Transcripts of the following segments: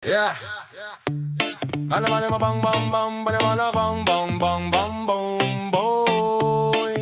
Yeah. Bang bang bang bang bang bang bang bang boy.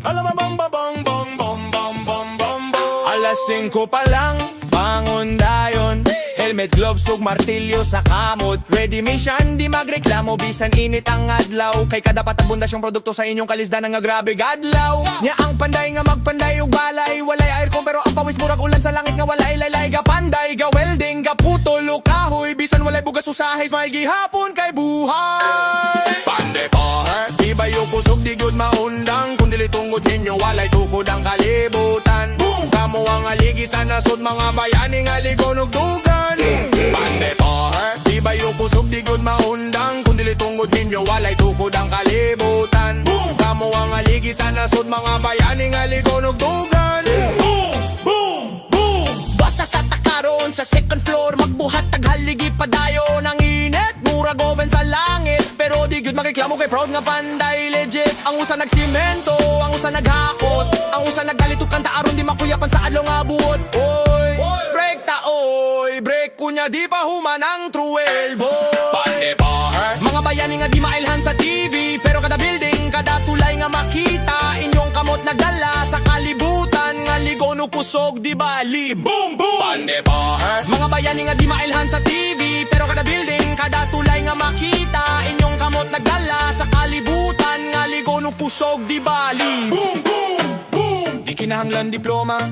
Bang bang bang bang bang bang boy. Alas 5 pa lang, bangon dayon. Helmet, gloves, ug martilyo sa kamot. Ready mission, di magreklamo. Bisan init ang adlaw. Kay kada patabundasyong produkto sa inyong kalisdan nga grabe gadlaw. Nya ang panday nga magpanday ug balay. Walay aircon pero ang pawis murag ulan sa langit nga walay laylay. Ga panday, ga welding, ga putol o kahoy. Bisan walay bugas usahay, smile gihapon kay buhay. Pande par, di ba yung kusog di good maundang. Kung dili tungod ninyo walay tukod ang kalibutan. Boom! Kamo ang aligi sa nasod mga bayani nga ligon ug dugan. Pande par, di ba yung kusog di good maundang. Kung dili tungod ninyo walay tukod ang kalibutan. Boom! Kamo ang aligi sa nasod mga bayani nga ligon ug dugan. Boom! Boom! Boom! Basa sa takaron sa second floor, magbuhat taghaligi padayon ang init. Murag oven sa langit, pero di gyud magreklamo kay proud nga panday legit. Ang usa nagsimento, ang usa naghakot, ang usa naggalit ug kanta aron di makuyapan sa adlaw nga buot. Oy, break ta oy, break kunya di pa human ang true elbow. Pande par, mga bayani nga di mailhan sa TV, pero kada building, kada tulay nga makita, inyong kamot nagdala sa kalibutan nga ligon ug kusog di bali. Boom boom. Pande par, mga bayani nga di mailhan sa TV, pero kada building, kada tulay nga makita, inyong kamot nagdala sa kalibutan nga ligon ug kusog di bali. Boom boom boom. Di kinahanglan diploma,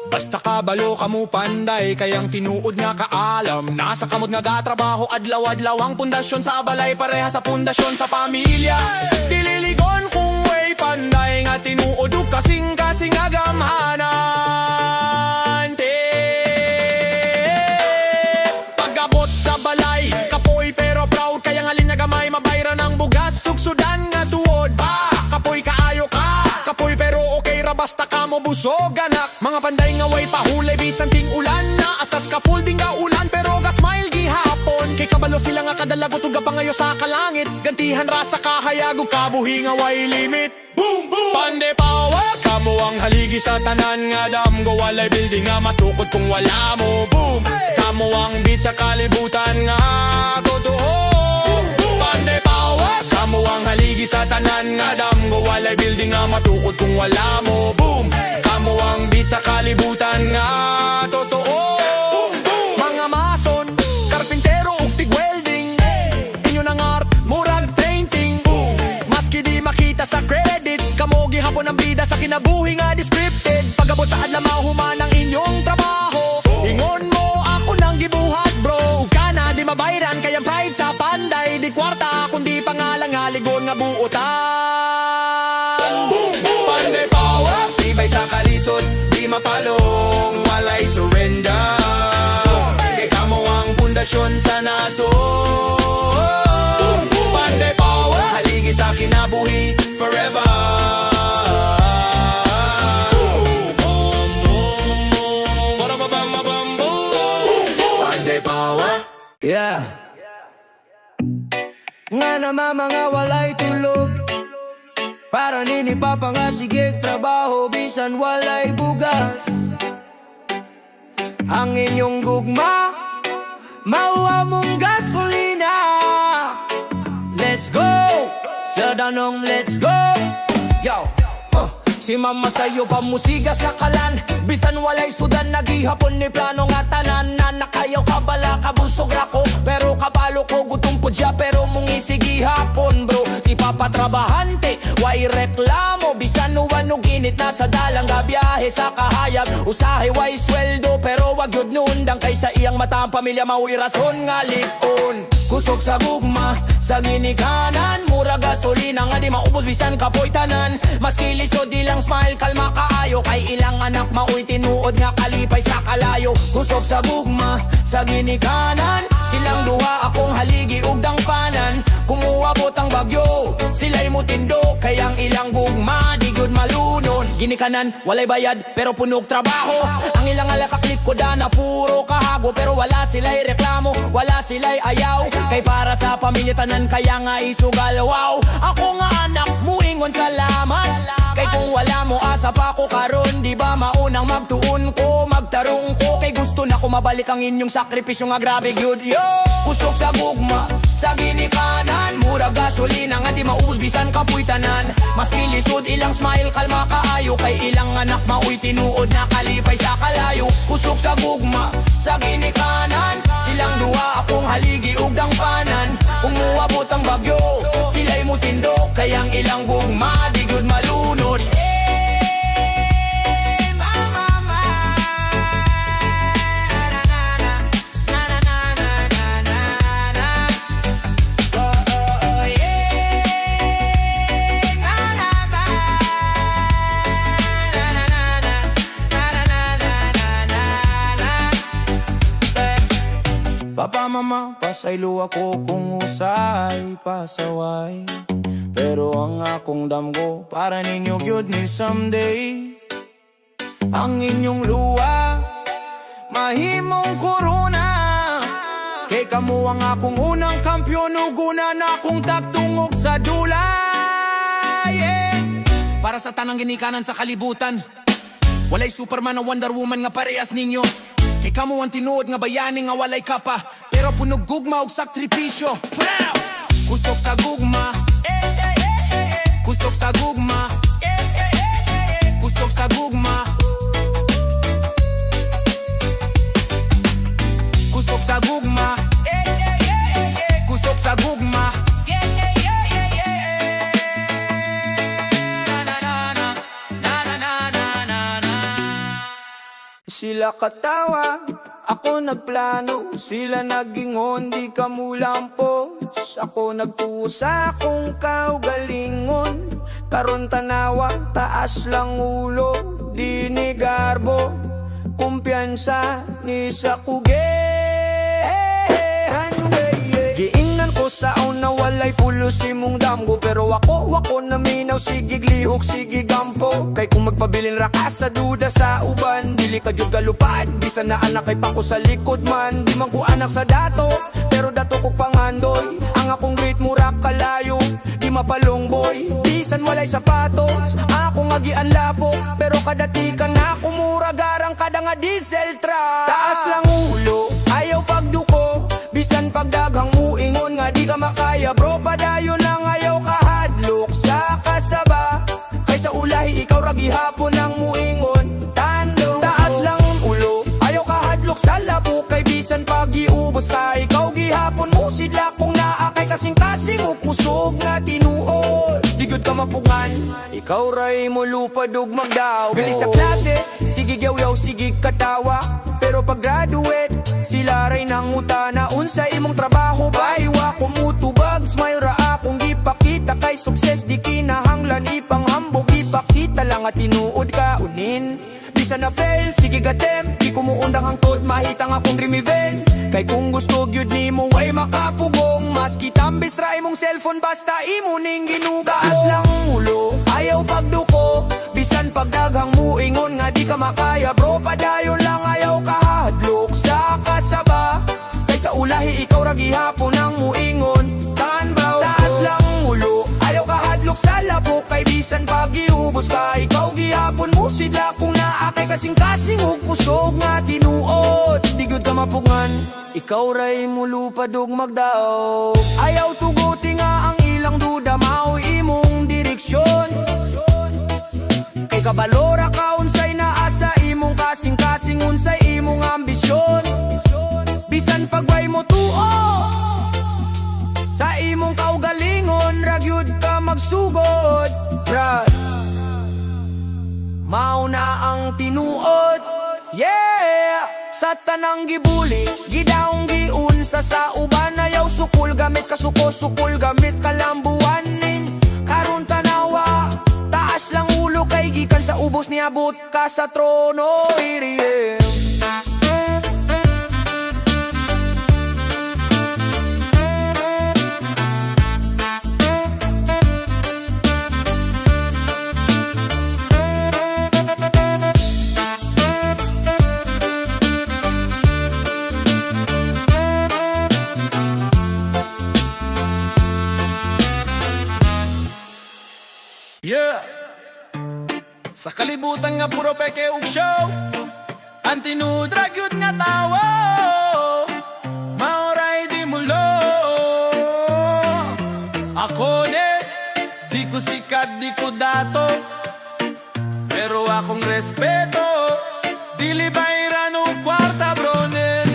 basta kabalo kamo panday, kayang tinuod nga kaalam. Nasa kamot nga gatrabaho adlaw-adlaw ang pundasyon sa balay, pareha sa pundasyon sa pamilya. Dililigon kung way panday nga tinuod ug kasing-kasing agamhanan. Pagabot sa balay, kapoy pero proud, kaya nga linyagamay mabayra ng bugas, sugsudan nga tuod. Kapoy kaayo ka, kapoy pero okay ra basta kamo busog anak. Mga panday nga way pahulay bisan ting ulan na, asas ka full ding ga ulan pero ga smile gihapon. Kay kabalo sila nga kadalagot ug gapangayo sa kalangit, gantihan ra sa kahayag ug kabuhi nga way limit. Boom boom. Pande power, kamo ang haligi sa tanan nga damgo, walay building nga matukod kung wala mo. Boom, kamo ang beat sa kalibutan nga totoo. Pande power, kamo ang haligi sa tanan nga damgo, walay building nga matukod kung wala mo. Boom, kamo ang beat sa kalibutan nga totoo. Mga mason, karpintero ug tig-welding, inyo nang art, murag painting. Maski di makita sa credits, kamo gihapon ang bida sa kinabuhi nga descripted. Pagabot sa adlaw mahuman ang inyong trabaho, ingon mo ako nang gibuhat bro. Ug kana di mabayran kayang pride sa panday, di kwarta kundi pangalang haligon nga buutan. Boom boom. Pande power, tibay sa kalisod, di mapalong, walay surrender. Kay kamo ang pundasyon sa nasod. Pande power, haligi sa kinabuhi forever. Pande power. Yeah. Nga naman mga walay tulog, para nini papa nga sige trabaho bisan walay bugas. Ang inyong gugma mauwa mong gasolina. Let's go sa danong, let's go. Yo, si mama sayo pa musiga sa kalan, bisan walay sudan nagihapon ni plano nga tanan. Na nakayaw kabala kabusog rako, pero kabalo ko gutom po dya, pero mong isigi hapon bro. Si papa trabahante, way reklamo, bisan uwan ug init na sa dalang gabiyahe sa kahayag. Usahay way sweldo, pero wag yun nundang, kaysa iyang mata ang pamilya mauwi rason nga likon. Kusog sa gugma, sa ginikanan, mura gasolina nga di maubos bisan kapoy tanan. Maski lisod di lang smile, kalma kaayo, kay ilang anak mauwi tinuod nga kalipay sa kalayo. Kusog sa gugma, sa ginikanan, silang duha akong haligi ug dangpanan. Kumuha botang bagyo, sila'y mutindo, kayang ilang gugma di gud malunon. Ginikanan, walay bayad, pero punog trabaho. Ang ilang alakaklik ko na puro kahago, pero wala sila'y reklamo, wala sila'y ayaw. Kay para sa pamilya tanan, kaya nga isugal wow. Ako nga anak, muingon salamat. Kay kung wala mo asa pa ko karon, di ba maunang magtuon ko, magtarong ko. Kay gusto Gusto na ko mabalik ang inyong sakripisyo nga grabe gyud yo. Kusog sa gugma, sa ginikanan, mura gasolina nga di maubos bisan kapoy tanan. Maski lisod ilang smile kalma kaayo, kay ilang anak mauy tinuod na kalipay sa kalayo. Kusog sa gugma, sa ginikanan, silang duha akong haligi ug dangpanan. Kung muabot ang bagyo, sila'y mutindok, kayang ilang gugma di gyud malunod. Papa, mama, pasaylo ako kung usay pasaway. Pero ang akong damgo para ninyo gyud ni someday. Ang inyong luwa mahimong korona, kay kamo ang akong unang kampyon ug una na akong tagtungog sa dula. Yeah. Para sa tanang ginikanan sa kalibutan, walay Superman o Wonder Woman nga parehas ninyo. Kay kamo ang tinuod nga bayani nga walay kapa, pero punog gugma og sakripisyo. Kusog sa gugma, kusog sa gugma, kusog sa gugma, kusog sa gugma, kusog sa gugma. Sila katawa, ako nagplano. Sila nagingon, di ka mulampos. Ako nagtusa kung kaugalingon. Karon tanawa, taas lang ulo. Di ni garbo, kumpiyansa ni sa kugehan. Giingnan ko sa una walay pulo si mong damgo, pero wako na minaw, sigig lihok, sige gampo. Kay kung magpabilin ra ka sa duda sa uban, dili ka jud galupad, bisan na anak kay pako sa likod man. Di man ko anak sa dato, pero dato ko pangandoy. Ang akong great mura kalayo, di mapalong boy. Bisan walay sapatos, ako nga gianlapo, pero kadati ka na kumura garang kada nga diesel truck. Taas lang ulo, ayaw pagduko, bisan pagdaghang muingon nga di ka makaya. Bro, padayon lang ayaw kahadlok sa kasaba, kaysa ulahi ikaw ragi hapon ang muingon. Tandong taas lang ulo, ayaw kahadlok sa labo, kay bisan pag-iubos ka ikaw gihapon mo sidla. Kung naakay kasing-kasing o kusog nga tinuod, di gud ka mapungan, ikaw ray mo lupad ug magdaw. Gali sa klase, sige yaw-yaw, sige katawa, pero pag graduate, sila ray nangutana. Unsa imong trabaho ba? Iwa ko mutubag, smile ra akong gipakita. Kay sukses di kinahanglan ipanghambog, ipakita lang at tinuod ka unin. Bisan na fail, sige gatem, di ko muundang hangtod, mahitang akong dream event. Kay kung gusto gyud nimo ay makapugong, maski tambis ra imong cellphone basta imo ning ginuga. Taas lang ulo, ayaw pagduko, bisan pagdaghang muingon nga di ka makaya. Bro, padayon lang ayaw kahadlok sa kasaba, kaysa ulahi ikaw ragi hapon ang muingon. Tanbaw, taas lang ulo, ayaw kahadlok sa labo, kay bisan pag-iubos ka ikaw gihapon mo sidla. Kung naakay kasing-kasing ug kusog nga tinuod, di gud ka mapungan, ikaw ray mulupad ug magdaog. Ayaw tuguti nga ang ilang duda, mao imong direksyon. Kay kabalora ka unsay naa sa imong kasing-kasing, unsay imong ambisyon. Bisan pagway mo tuo sa imong kaugalingon, ragyud ka magsugod. Brad, mao na ang tinuod. Yeah! Sa tanang gibuli, gidaong giunsa sa uban, ayaw sukul gamit kasuko, sukul gamit kalambuanin. Karon tanawa, taas lang ulo, kay gikan sa ubos niabot ka sa trono. Iriem yeah. Sa kalibutan nga puro peke ug show, Ang tinudrag yun nga tawo, maoray di mulo. Ako ne, di ko sikat, di ko dato, pero akong respeto. Dili bayran o kwarta bronen,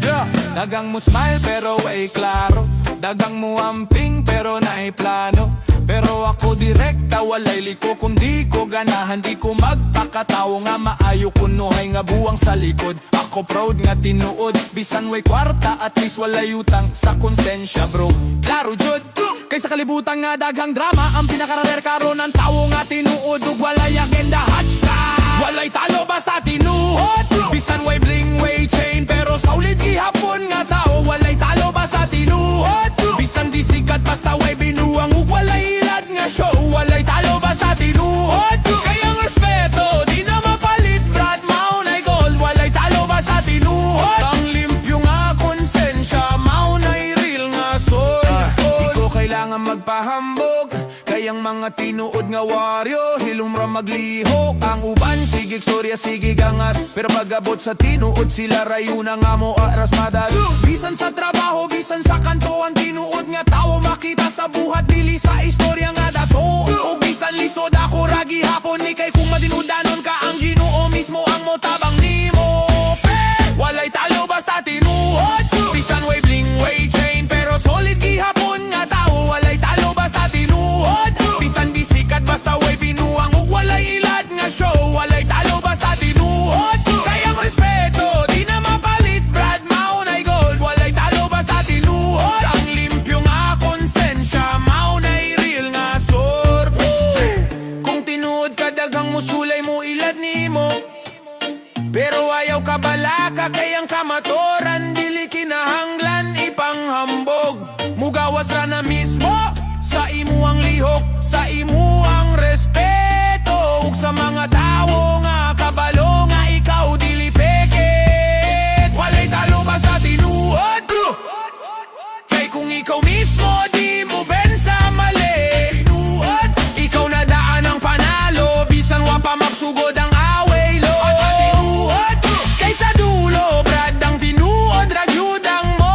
yeah. Dagang mo smile pero ay klaro, dagang mo amping pero naay plano. Pero ako direkta, walay liko kundi ko ganahan. Di ko magpakatawo nga maayo kunuhay nga buwang sa likod. Ako proud nga tinuod, bisan way kwarta, at least walay utang sa konsensya bro. Klaro jud, kaysa kalibutan nga daghang drama, ang pinakararer karon ang tawo nga tinuod ug walay agenda hashtag. Walay talo basta tinuod, bisan way bling way chain pero solid gihapon nga tao. Walay talo basta tinuod, bisan di sikat basta way binuang ug walay ilad nga show. Walay talo basta tinuod, kayang respeto di na mapalit brad, maunay gold. Walay talo basta tinuod, ang limpyo nga konsensya, maunay real nga soul. Di ko kailangan magpahambog, kayang mga tinuod nga waryo, hilumra maglihok. Ang uban sige storya sige gangas, pero pag-abot sa tinuod sila rayo na nga mo aras madag. Bisan sa trabaho, bisan sa kanto, ang tinuod nga tao makita sa buhat, dili sa istorya nga dato. O bisan lisod ako ragi hapon, ni kay kung matinudanon ka, ang Ginoo mismo ang motabang nimo. Walay talo basta tinuod, bisan way bling way chain pero solid gihapon nga tao. Walay talo basta tinuod, bisan di sikat basta way binuang ug walay ilad nga show. Walay talo basta tinuod, kayang respeto di na mapalit brad, maunay gold. Walay talo basta tinuod, ang limpyo nga konsensya, maunay real nga sort. Kung tinuod ka daghang musulay mo ilad nimo, pero ayaw ka balaka kayang kamatoran, dili kinahanglan ipanghambog. Mugawas ra na mismo sa imo ang lihok, sa imo ang respeto, ug sa mga tawo nga kabalo nga ikaw dili peke. Walay talo basta tinuod, kay kung ikaw mismo di mo bensa mali, tinuod, ikaw na daan ang panalo, bisan wa pa magsugod ang away lo. Kaysa dulo brad, ang tinuod ragyudang mo.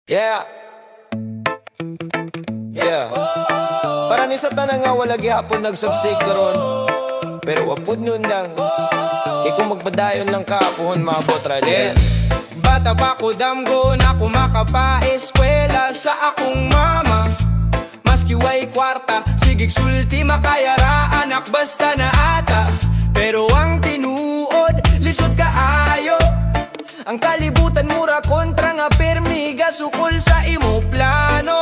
Yeah. Yeah. Para ni sa tanan nga wala gihapon nagsuksik karon, pero wapud nun lang. Kay kung magpadayon lang ka, puhon maabot ra din. Bata pa ko damgo na kumakapa eskwela sa akong mama. Maski way kwarta, sigig sulti makayara anak basta na ata. Pero ang tinuod, lisod kaayo. Ang kalibutan mura kontra nga permiga, sukol sa imo plano.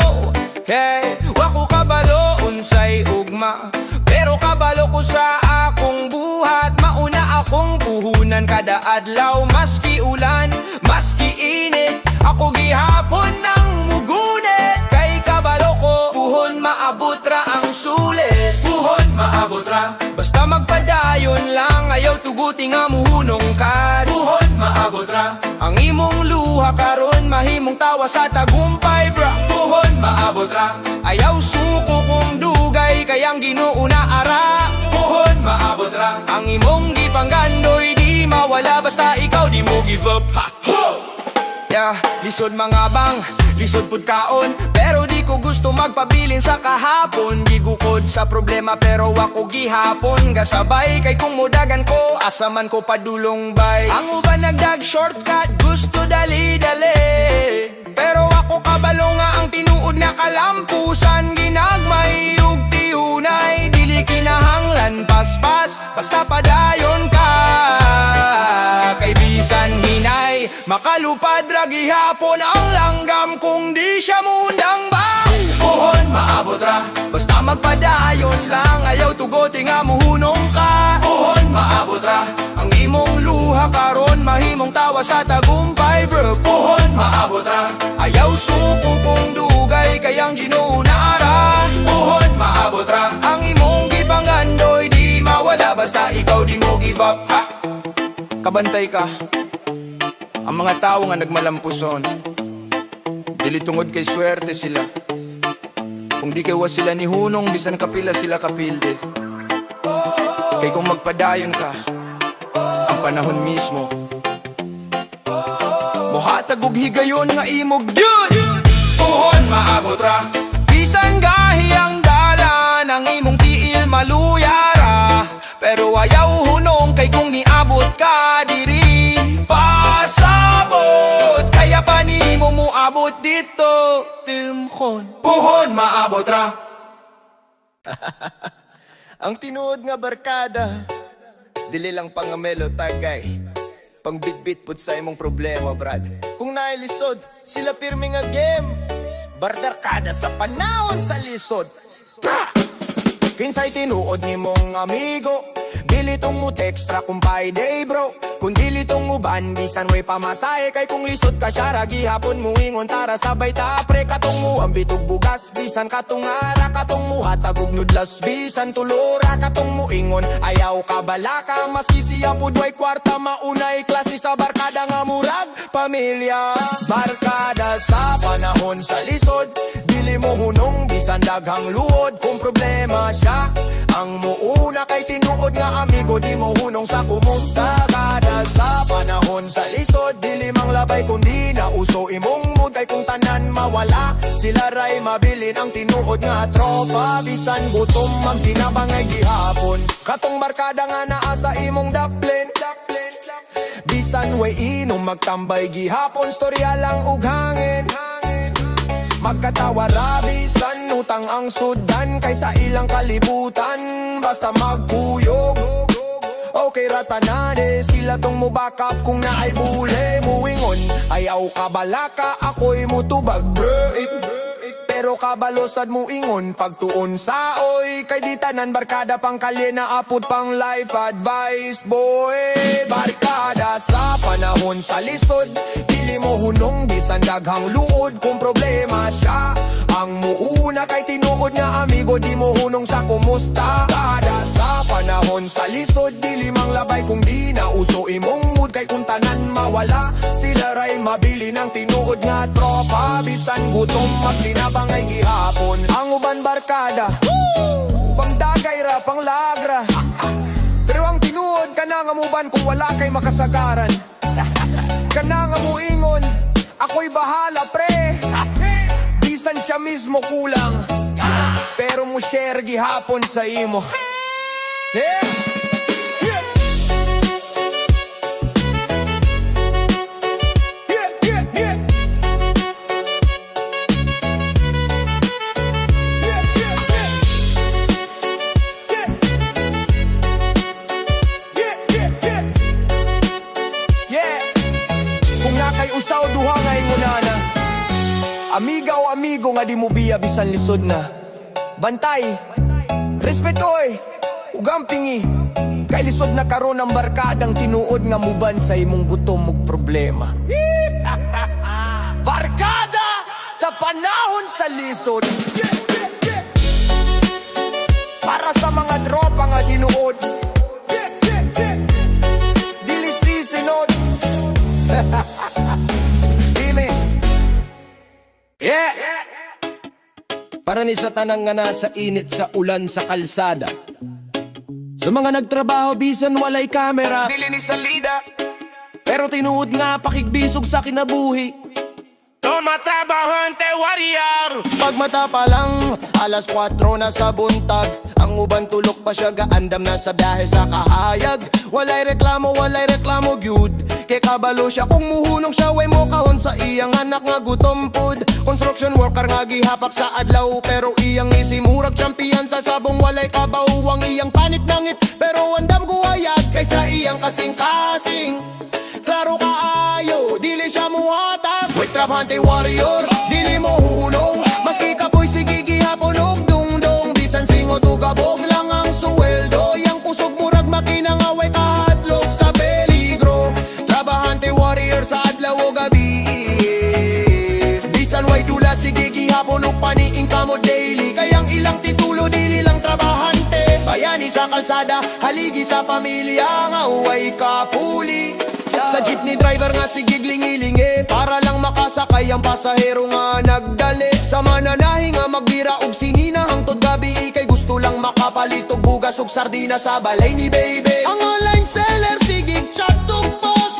Hey, wako kabalo unsay ugma, pero kabalo ko sa akong buhat. Mauna akong puhunan kada adlaw, maski ulan, maski init. Ako gihapon ng mugunit, kay kabalo ko puhon maabot ra ang sulit. Puhon maabot ra, basta magpadayon lang, ayaw tuguti nga muhunong ka. Puhon maabot ra, ang imong luha karon mahimong tawa sa tagumpay bra. Puhon maabot ra, ayaw suko kung dugay, kayang Ginoo na ara. Puhon maabot ra, ang imong gipanggandoy di mawala, basta ikaw di mo give up. Ha! Ho! Yeah, lisod mga bang, lisod pud kaon, pero di ko gusto magpabilin sa kahapon. Gigukod sa problema pero ako gihapon, gasabay kay kung mudagan ko, asaman ko padulong bay. Ang uban nagdag shortcut, gusto dali-dali, pero ako kabalo nga ang tinuod na kalampusan. Ginagmay ug tihunay, dili kinahanglan paspas, basta padayon ka. Kay bisan hinay, makalupad ra gihapon ang langgam kung di siya mundang ba. Puhon maabot ra, basta magpadayon lang, ayaw tugote nga muhunong ka. Puhon maabot ra, ang imong luha karon mahimong tawa sa tagumpay bro. Puhon maabot ra, ayaw suko kung dugay, kayang Ginoo na ara. Puhon maabot ra, ang imong gipanggandoy di mawala, basta ikaw di mo give up. Ha! Kabantay ka. Ang mga tao nga nagmalampuson, dili tungod kay swerte sila. Kung di kawa sila ni hunong, bisan kapila sila kapilde. Kay kung magpadayon ka, ang panahon mismo mohatag og higayon nga imog gyud. Puhon maabot ra, bisan gahiyang dalan ang imong tiil maluyara. Pero ayaw hunong kay kung niabot ka diri pasabot, kaya pa nimo moabot dito. Timkhon puhon maabot ra. Ang tinuod nga barkada, dili lang pangamelo tagay, pang bitbit pud sa imong problema, brad. Kung nailisod, sila pirmi nga game, barkada sa panahon sa lisod. Kinsay tinuod ni mong amigo, dili tong mo textra kung payday bro. Kung dili tong uban, bisan mo'y pamasahe. Kay kung lisod ka siya, ragi hapon mo ingon. Tara sabay ta pre, katong mo ang bitog bugas. Bisan katong ara, katong mo hatagog nudlas. Bisan tulora, katong mo ingon. Ayaw ka balaka, maski siya pudway kwarta. Maunay klase sa barkada nga murag pamilya. Barkada sa panahon sa lisod, dili mo hunong, bisan daghang luod. Kung problema siya, ang muuna kay tinuod nga amigo, di mo hunong sa kumusta. Kada sa panahon sa lisod, dili mang labay kundi na uso imong mood. Kay kung tanan mawala, sila ray mabilin ang tinuod nga tropa. Bisan gutom magtinabangay gihapon, katong barkada nga naa sa imong daplin. Bisan way inom magtambay gihapon, storya lang ug hangin. Magkatawa rabisan, utang ang sudan kaysa ilang kalibutan. Basta magkuyog, okay ratanade, sila tong mubakap kung naay bule. Muingon, ayaw ka balaka, ako'y mutubag bro. Pero kabalosad mo ingon, pagtuon sa oy. Kay di tanan barkada pang kalye na apod pang life advice boy. Barkada sa panahon sa lisod, dili mo hunong, bisan daghang luod. Kung problema siya, ang muuna kay tinuod nga amigo, di mo hunong sa kumusta. Kada sa panahon sa lisod, dili mang labay kung di na uso imong mood. Kay kung tanan mawala, sila ray mabili ng tinuod nga tropa. Bisan gutom magtinabangay gihapon, ang uban barkada ubang dagay ra pang lagra. Pero ang tinuod kana nga muban kung wala kay makasagaran. Kana nga muingon, ako'y bahala pre. Bisan siya mismo kulang, pero mo share gihapon sa imo. Usaw duha nga ingunana, amiga o amigo nga di mo biya bisan lisod na. Bantay, respetoy, ugampingi, kay lisod na karon ang barkadang tinuod nga muban sa imong gutom ug problema. Barkada sa panahon sa lisod, para sa mga tropa nga tinuod, dili sisinod. Yeah! Para ni sa tanang nga nasa init sa ulan sa kalsada, sa mga nagtrabaho bisan walay kamera, Dili ni salida, pero tinuod nga pakigbisog sa kinabuhi. Tumatrabahante warrior. pag mata pa lang, alas 4 na sa buntag. Ang uban tulok pa siya, gaandam na sa biyahe sa kahayag. Walay reklamo gyud, kay kabalo siya kung muhunong siya. Way mo kahon sa iyang anak nga gutom pod. Construction worker nga gihapak sa adlaw, pero iyang isimurag champion sa sabong. Walay kabaw ang iyang panit nangit, pero andam guwayag kaysa iyang kasing-kasing. Klaro kaayo, dili siya muhatag. Wait, trabahante warrior, dili mo hunong. Maski kapoy sige gihapon og dungdong. Bisan singot o gabog lang ang suweldo. Yang kusog murag makina nga way kahatlog sa peligro. Trabahante warrior sa adlaw o gabi. Bisan way dula sige gihapon og paniing kamo daily. Kayang ilang titulo dili lang trabahante. Bayani Bayani sa kalsada, haligi sa pamilya nga uway kapuli. Sa jeepney driver nga sige glingi-lingi, para lang makasakay ang pasahero nga nagdali. Sa mananahi nga magbira og sinina, hangtod gabi kay gusto lang makapalit og bugas og sardina sa balay ni baby. Ang online seller sige chat og post,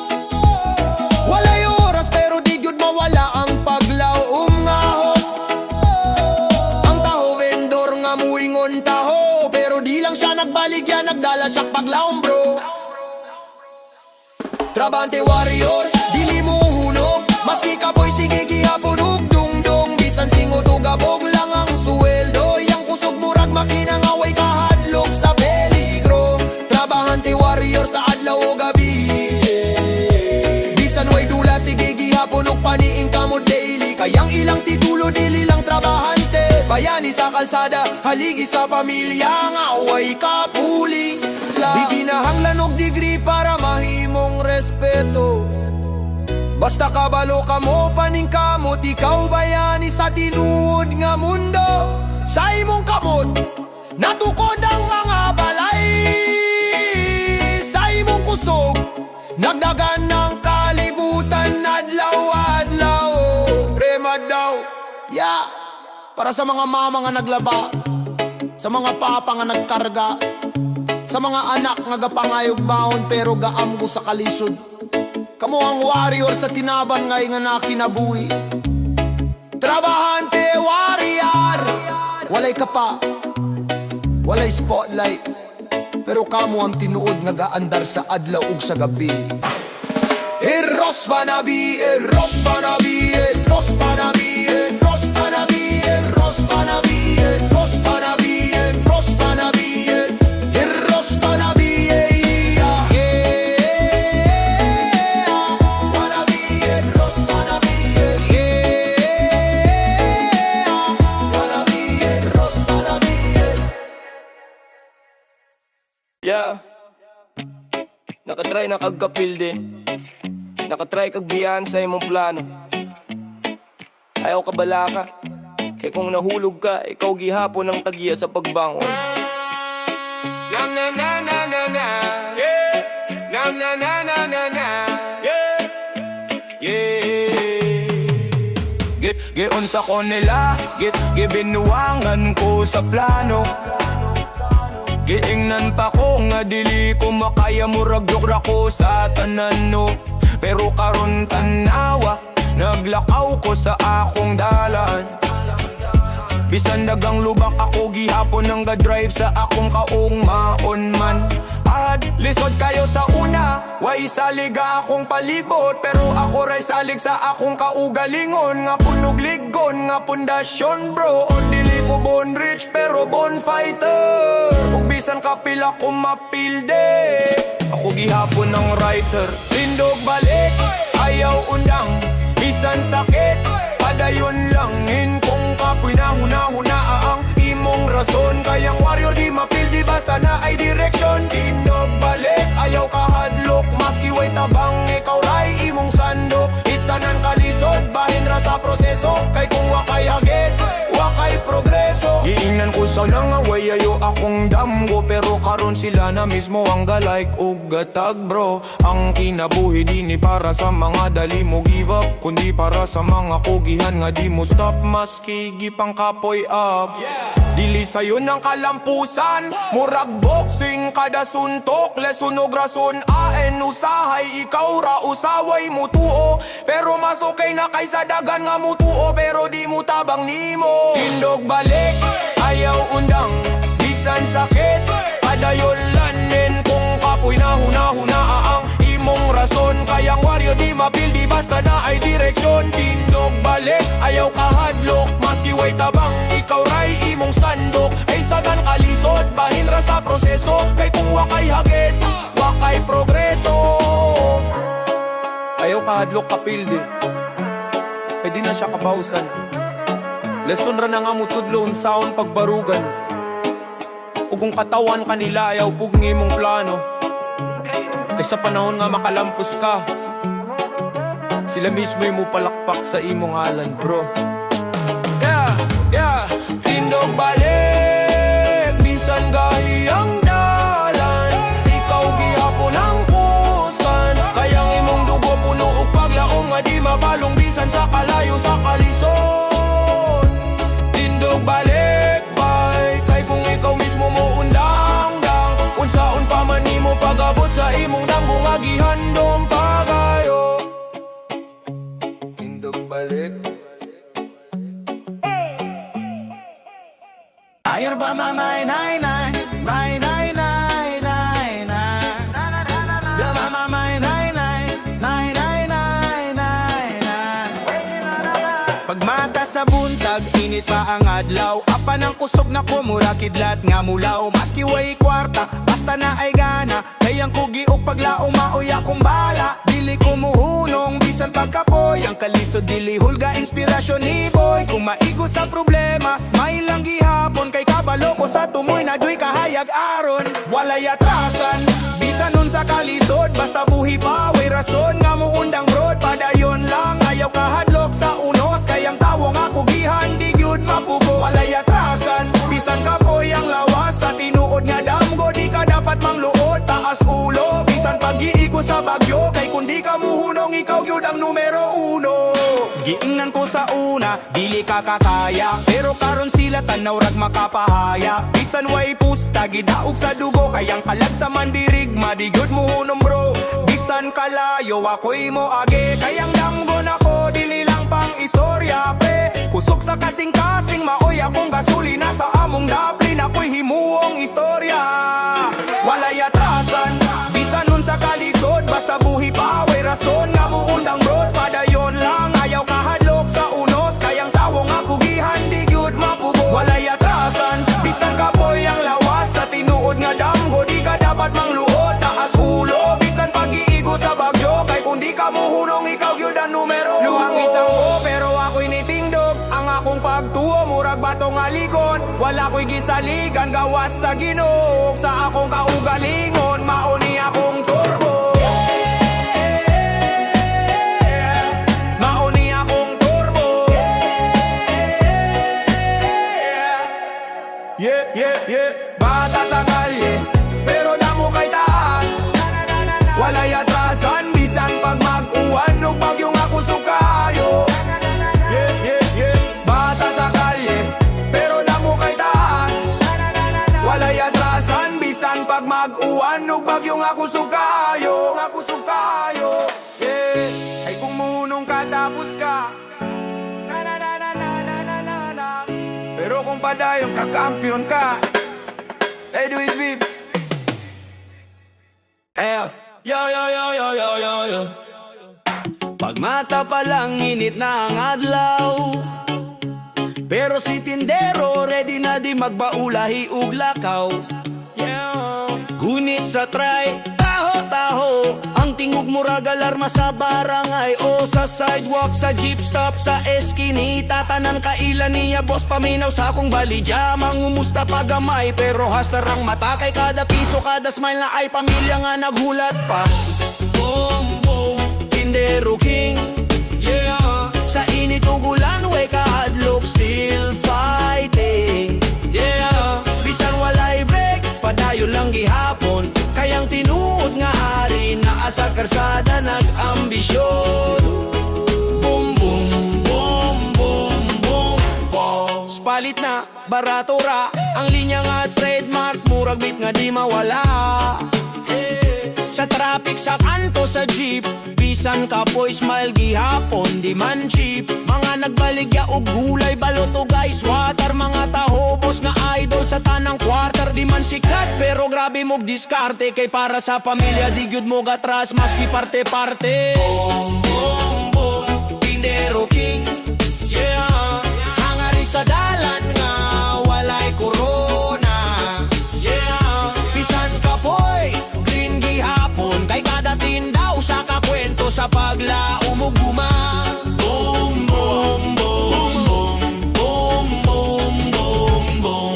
walay oras pero di gyud mawala ang paglaw nga host. Ang taho vendor nga muingon taho, pero di lang siya nagbaligya, nagdala siya paglaom bro. Trabante warrior, dili mo hunog, maski kapoy sige gihapon og dungdong. Bisan singot o gabog lang ang suweldo, yang kusog murag makina nga way kahadlok sa peligro. Trabahante warrior sa adlaw o gabi, bisan way dula sige gihapon og paniing kamo daily. Kayang ilang titulo dili lang trabahante, bayani sa kalsada, haligi sa pamilya nga way kapuli. Di ginahanglan og degree para mahimong respeto, basta kabalo ka mo paning kamot, ikaw bayani sa tinuod nga mundo. Sa imong kamot natukod ang mga balay, sa imong kusog nagdagan ng kalibutan. Adlaw-adlaw remad daw, yeah. Para sa mga mama nga naglaba, sa mga papa nga nagkarga, sa mga anak nga gapangayog baon pero gaamgo sa kalisod. Kamo ang warrior sa tinaban ngay nga nakinabuhi. Trabahante warrior, walay kapa, walay spotlight, pero kamo ang tinuod nga gaandar sa adlaw ug sa gabi. Eros Panabi, Eros Panabi, Eros Panabi, Eros Panabi, Eros Panabi, Eros Panabi, Eros Panabi, Eros Panabi, yeah. Panabi, Eros Panabi, yeah. Panabi, Eros Panabi, yeah. Nakatry na kagkapilde, nakatry kag biyahan sa imong plano. Ayaw ka balaka, kay kung nahulog ka, ikaw gihapon ang tagiya sa pagbangon. Nam na na na na na, yeah. Nam na na na na na, yeah. Yeah. Giun sa ko nila, gibinuwangan ko sa plano. Giingnan pa ko nga dili ko makaya, murag ra ko sa tanan no. Pero karon tanawa, naglakaw ko sa akong dalan. Bisan dagang lubak ako gihapon nang ga-drive sa akong kaugmaon man. Lisod kayo sa una, way saliga akong palibot, pero ako ray salig sa akong kaugalingon. Nga punog ligon, nga pundasyon bro. O dili ko born rich pero born fighter. Ug bisan kapila ko mapilde, ako gihapon ng writer. Tindog balik, ayaw undang, bisan sakit, padayon langin kung kapoy na huna-huna ang imong rason. Kayang warrior di mapildi basta na ay direksyon. Tindog balik, ayaw kahadlok, maski way tabang ikaw ray imong sandok. Itsanan kalisod, bahin ra sa proseso, kay kung wakay hagit, wakay progreso. Giingnan ko sa nangaway ayo akong damgo, pero karon sila na mismo ang galayk ug gatag bro. Ang kinabuhi di ni para sa mga dali mo give up, kundi para sa mga kugihan nga di mo stop, maski gipang kapoy up. Dili sayo ng kalampusan, murag boxing kada suntok, lesunog rason aen usahay, ikaw ra usaway mo tuo. Pero mas okay na kaysa dagan nga mutuo, pero di mo tabang nimo. Tindog balik, ayaw undang, bisan sakit, padayon lanin kung kapoy na huna-huna ang imong rason. Kayang warrior di mapildi basta na ay direksyon. Tindog balik, ayaw kahadlok, maski way tabang ikaw ray imong sandok. Ay sagan kalisod, bahin ra sa proseso, kay kung wakay hagit, wakay progreso. Ayaw kahadlok kapildi, kay di na siya kabawsan. Leson ra na nga mutudlo unsaon pagbarugan. Ug kung katawan kanila ayaw pugni mong plano, kay sa panahon nga makalampos ka, sila mismo'y mo palakpak sa imong ngalan bro. Yeah, yeah. Tindog balik, bisan gahiyang da, Mayor ba mamay nay nay, may nay nay nay nay. Ya mamay nay nay, nay nay nay nay nay. Pagmata sa buntag, init pa ang adlaw. Apa ng kusog na kumura, kidlat nga mulaw. Maski way kwarta, basta na ay gana. Kayang kugiok paglaong maoy akong bala. Dili ko muhunong, bisan pagkapoy. Ang kalisod dili hulga, inspirasyon ni boy. Kung maigo sa problemas, may lang gihapon. Kay kabalo ko sa tumoy na joy kahayag aron. Walay atrasan, bisan nun sa kalisod. Basta buhi pa, way rason nga mo undang broad. Padayon lang, ayaw kahadlok sa unos. Kayang tawo nga kugihan, di gyud mapugo. Walay atrasan, bisan kapoy ang lawas. Sa tinuod nga damgo, di ka dapat mangluod. Taas ulo, bisan pag-iiko sa bagyo. Kay kundi ka muhunong, ikaw gyud ang numero uno. Giingnan ko sa una, dili ka kakaya. Pero karon sila tanaw rag makapahaya. Bisan way pusta, gidaog sa dugo. Kayang kalag sa mandirigma, di gyud muhunong bro. Bisan kalayo, ako'y mo age. Kayang damgo na ko, dili lang pang istorya pre. Kusog sa kasing-kasing, maoy akong gasolina. Sa among daplin, ako'y himuong istorya. Walay atrasan, bisan nun sa kalisod. Basta buhi pa, way rason nga mo undang broad. Padayon lang, ayaw kahadlok sa unos. Kayang tawo nga kugihan, di gyud mapugo. Walay atrasan, bisan kapoy ang lawas. Sa tinuod nga damgo, di ka dapat mangluod. Taas ulo, bisan pag-iigo sa bagyo. Kay kung di ka muhunong, ikaw gyud ang numero. Luhang isang ko, pero ako'y nitingdog. Ang akong pagtuo, murag batong aligon. Wala ko'y gisaligan, gawas sa Ginoo. Sa akong kaugalingon, mauni akong turbo. Mauni akong turbo. Yeah, yeah, yeah. Bata sa kalye, pero damo kay taas. Walay atrasan, bisan pag mag-uwan. Nung bagyong ako sukayo. Yeah, yeah, yeah. Bata sa kalye, pero damo kay taas. Walay atrasan, bisan pag mag-uwan. Nung bagyong ako sukayo. Ako sukayo. Yeah. Ay kung munong ka, tapos ka. Na na na na na na na na na. Pero kung padayong kakampiyon ka. Hey, do it, babe. Yo, yo, yo, yo, yo, yo, yo. Pagmata pa lang, init na ang adlaw. Pero si tindero, ready na di magbaulahi ug lakaw. Gunit sa try, taho-taho. Ang tingog murag alarma sa barangay. O sa sidewalk, sa jeep stop, sa eskinita. Tanan kailan niya, boss paminaw sa akong balidya. Mangumusta pagamay, pero hasarang mata. Kay kada piso, kada smile na ay pamilya nga naghulat pa. Boom, boom, tindero king. Yeah, sa init ug ulan, way kahadlok, still fighting. Yeah, bisan walay break, padayon lang gihapon. Kayang tinuod nga hari na asa karsada nag-ambisyon. Boom, boom, boom, boom, boom, boom. Palit na, barato ra. Ang linya nga trademark, murag bit nga di mawala. Sa traffic, sa kanto, sa jeep. Bisan kapoy, smile gihapon, di man cheap. Mga nagbaligya og gulay, baloto guys, water. Mga tahobos nga idol sa tanang quarter. Di man sikat, pero grabe mog diskarte. Kay para sa pamilya, di gyud mo gatras, maski parte-parte. Boom, boom, boom, tindero king. Yeah, hangari sa dalan nga, walay corona. Yeah, bisan kapoy, green gihapon. Kay kada tindaw sa kakwento sa paglaumuguma. Boom, boom, boom, boom, boom, boom, boom, boom.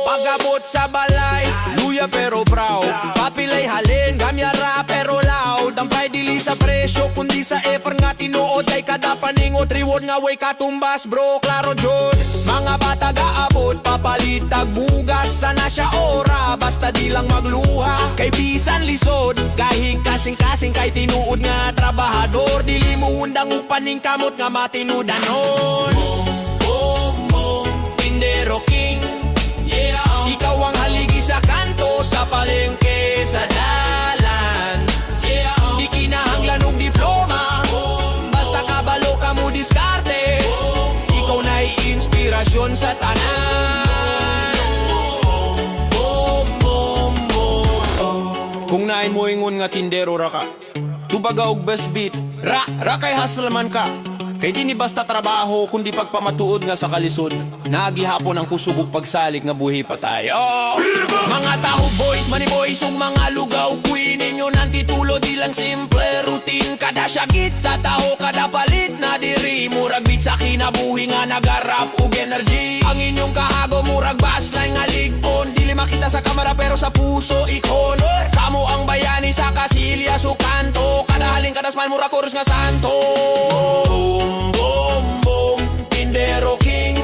Pagabot sa balay, luya pero proud. Papilay halin, gamyara pero loud. Ang pay dili sa presyo, kundi sa effort nga tinuod. Kay kada paningot, reward nga way katumbas bro, klaro jod. Mga bata gaabot, papalitag bugas. Sana siya ora, basta di lang magluha. Kay bisan lisod, kahig kasing-kasing. Kay tinuod nga trabahador, dili mo undang upaning kamot nga matinudanon. Boom, boom, boom, tindero king. Yeah, ikaw ang haligi sa kanto, sa palengke, sa dalan. Yeah, di kinahanglan og diploma. Basta kabalo ka mo diskarte. Ikaw na'y inspirasyon sa tanan. Kung naay mo ingon nga tindero ra ka, tubaga og best beat, ra kay hustle man ka. Kay di ni basta trabaho kundi pagpamatuod nga sa kalisod. Nagihapon ang kusubog pagsalik nga buhi pa tayo. Mga taho boys, money boys ug mga lugaw queen, inyo nang titulo di lang simple routine. Kada syagit sa taho, kada palit na diri, murag beat sa kinabuhi nga nagarap ug energy. Ang inyong kahago murag baseline nga ligon, dili makita sa kamera pero sa puso ikon. Kamo ang bayani sa kasilya sukanto, kada halin kada smile murag chorus nga santo. Boom, boom, boom, Tindero King,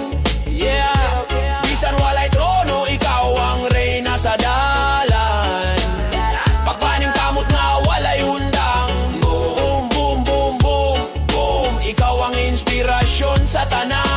yeah. Bisan walay trono, ikaw ang reyna sa dalan. Pagpaning kamot nga walay undang. Boom, boom, boom, boom, boom, ikaw ang inspirasyon sa tanan.